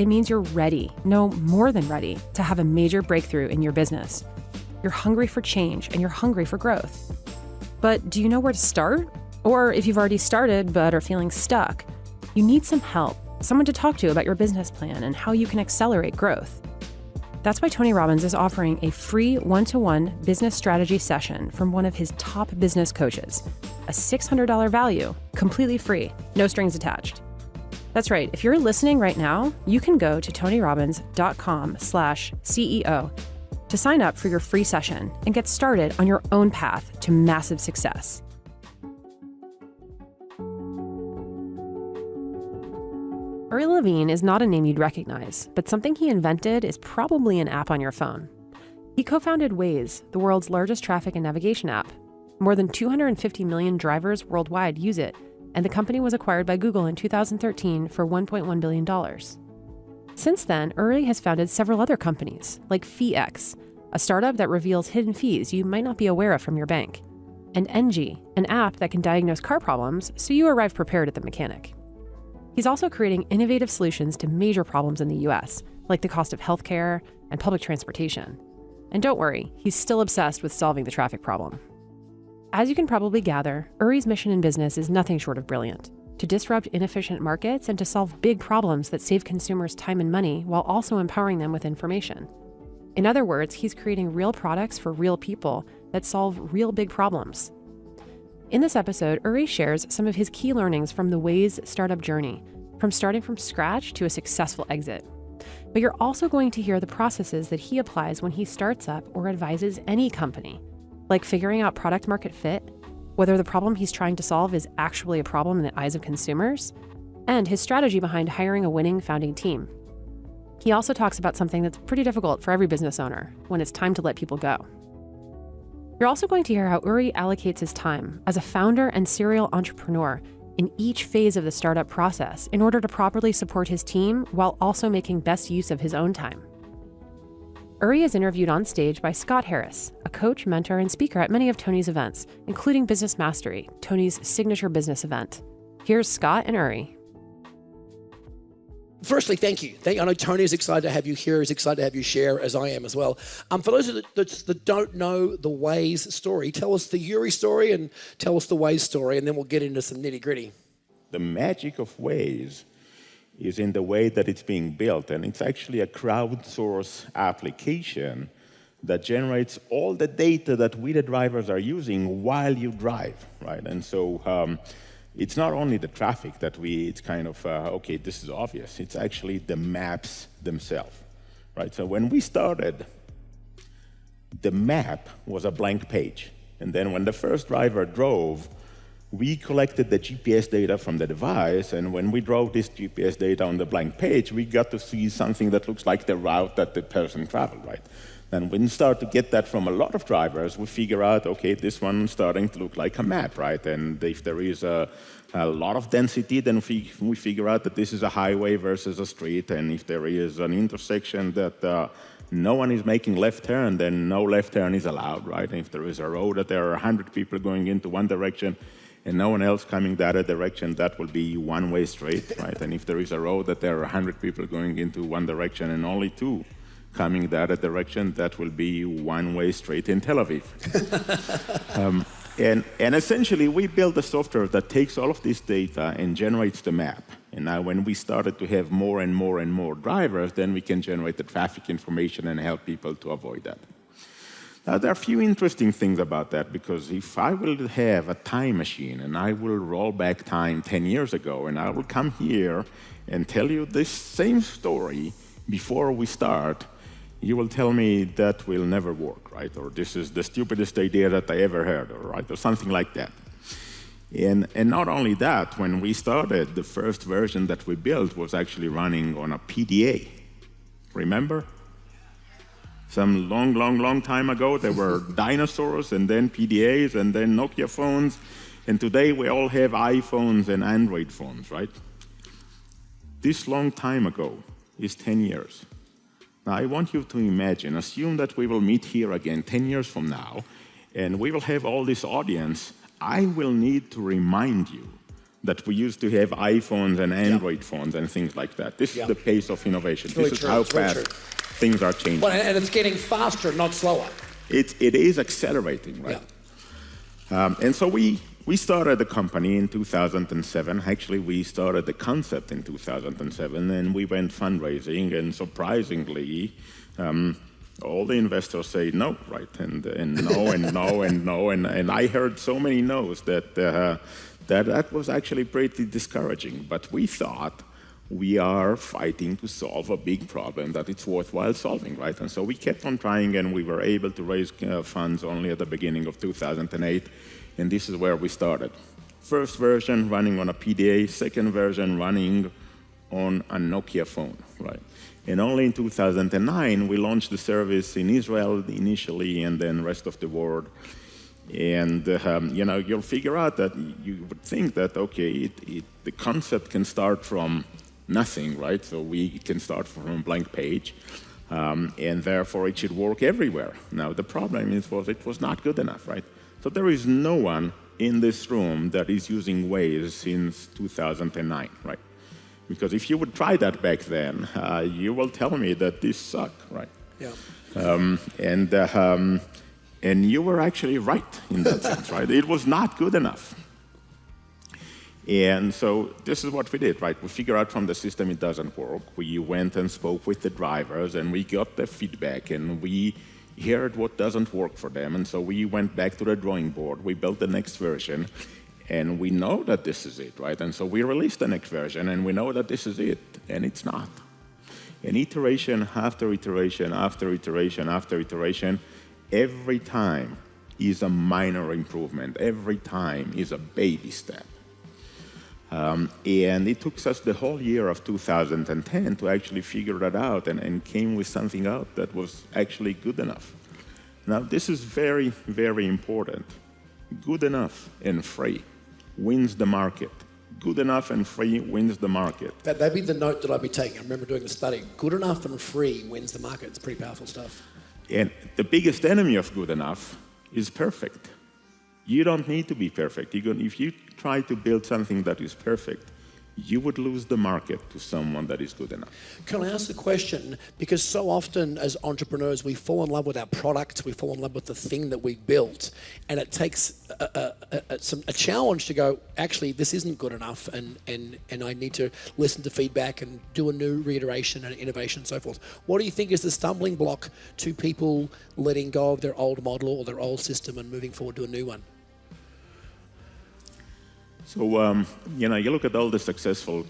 it means you're ready, no, more than ready, to have a major breakthrough in your business. You're hungry for change and you're hungry for growth. But do you know where to start? Or if you've already started but are feeling stuck, you need some help, someone to talk to about your business plan and how you can accelerate growth. That's why Tony Robbins is offering a free one-to-one business strategy session from one of his top business coaches, a $600 value, completely free, no strings attached. That's right, if you're listening right now, you can go to tonyrobbins.com/CEO to sign up for your free session and get started on your own path to massive success. Uri Levine is not a name you'd recognize, but something he invented is probably an app on your phone. He co-founded Waze, the world's largest traffic and navigation app. More than 250 million drivers worldwide use it, and the company was acquired by Google in 2013 for $1.1 billion. Since then, Uri has founded several other companies, like FeeX, a startup that reveals hidden fees you might not be aware of from your bank, and NG, an app that can diagnose car problems so you arrive prepared at the mechanic. He's also creating innovative solutions to major problems in the US, like the cost of healthcare and public transportation. And don't worry, he's still obsessed with solving the traffic problem. As you can probably gather, Uri's mission in business is nothing short of brilliant: to disrupt inefficient markets and to solve big problems that save consumers time and money while also empowering them with information. In other words, he's creating real products for real people that solve real big problems. In this episode, Uri shares some of his key learnings from the Waze startup journey, from starting from scratch to a successful exit. But you're also going to hear the processes that he applies when he starts up or advises any company, like figuring out product market fit, whether the problem he's trying to solve is actually a problem in the eyes of consumers, and his strategy behind hiring a winning founding team. He also talks about something that's pretty difficult for every business owner, when it's time to let people go. You're also going to hear how Uri allocates his time as a founder and serial entrepreneur in each phase of the startup process in order to properly support his team while also making best use of his own time. Uri is interviewed on stage by Scott Harris, a coach, mentor, and speaker at many of Tony's events, including Business Mastery, Tony's signature business event. Here's Scott and Uri. Firstly, thank you. I know Tony is excited to have you here. He's excited to have you share, as I am as well. For those that don't know the Waze story, tell us the Uri story and tell us the Waze story, and then we'll get into some nitty-gritty. The magic of Waze is in the way that it's being built, and it's actually a crowdsourced application that generates all the data that we, the drivers, are using while you drive, right? And so it's not only the traffic that it's kind of, okay, this is obvious. It's actually the maps themselves, right? So when we started, the map was a blank page. And then when the first driver drove, we collected the GPS data from the device, and when we drove this GPS data on the blank page, we got to see something that looks like the route that the person traveled, right? And when we start to get that from a lot of drivers, we figure out, okay, this one's starting to look like a map, right? And if there is a lot of density, then we figure out that this is a highway versus a street. And if there is an intersection that no one is making left turn, then no left turn is allowed, right? And if there is a road that there are 100 people going into one direction and no one else coming the other direction, that will be one-way street, right? And if there is a road that there are 100 people going into one direction and only two coming the other direction, that will be one-way street in Tel Aviv. And essentially, we built a software that takes all of this data and generates the map. And now when we started to have more and more and more drivers, then we can generate the traffic information and help people to avoid that. Now, there are a few interesting things about that, because if I will have a time machine and I will roll back time 10 years ago and I will come here and tell you this same story before we start, you will tell me that will never work, right? Or this is the stupidest idea that I ever heard, or something like that. And not only that, when we started, the first version that we built was actually running on a PDA. Remember? Some long time ago, there were dinosaurs, and then PDAs, and then Nokia phones, and today we all have iPhones and Android phones, right? This long time ago is 10 years. Now, I want you to imagine, assume that we will meet here again 10 years from now, and we will have all this audience. I will need to remind you that we used to have iPhones and Android phones and things like that. This is the pace of innovation. This is how fast things are changing. Well, and it's getting faster, not slower. It is accelerating, right? Yeah. And so we started the company in 2007. Actually, we started the concept in 2007, and we went fundraising, and surprisingly, all the investors say no, right? And no, and no, and no. And I heard so many no's that was actually pretty discouraging. But we thought we are fighting to solve a big problem that it's worthwhile solving, right? And so we kept on trying, and we were able to raise funds only at the beginning of 2008. And this is where we started. First version running on a PDA, second version running on a Nokia phone, right? And only in 2009, we launched the service in Israel initially, and then rest of the world. And you'll figure out that you would think that, okay, the concept can start from nothing, right? So we can start from a blank page, and therefore it should work everywhere. Now, the problem was it was not good enough, right? So there is no one in this room that is using Waze since 2009, right? Because if you would try that back then, you will tell me that this sucked, right? Yeah. And you were actually right in that sense, right? It was not good enough. And so this is what we did, right? We figured out from the system it doesn't work. We went and spoke with the drivers, and we got the feedback, and we heard what doesn't work for them. And so we went back to the drawing board. We built the next version, and we know that this is it, right? And so we released the next version, and we know that this is it, and it's not. And iteration after iteration after iteration after iteration, every time is a minor improvement. Every time is a baby step. And it took us the whole year of 2010 to actually figure that out and came with something out that was actually good enough. Now, this is very, very important. Good enough and free wins the market. Good enough and free wins the market. That'd be the note that I'd be taking. I remember doing a study. Good enough and free wins the market. It's pretty powerful stuff. And the biggest enemy of good enough is perfect. You don't need to be perfect. If you try to build something that is perfect, you would lose the market to someone that is good enough. Can I ask a question? Because so often as entrepreneurs, we fall in love with our product, we fall in love with the thing that we built, and it takes a challenge to go, actually, this isn't good enough, and I need to listen to feedback and do a new reiteration and innovation and so forth. What do you think is the stumbling block to people letting go of their old model or their old system and moving forward to a new one? So, you look at all the successful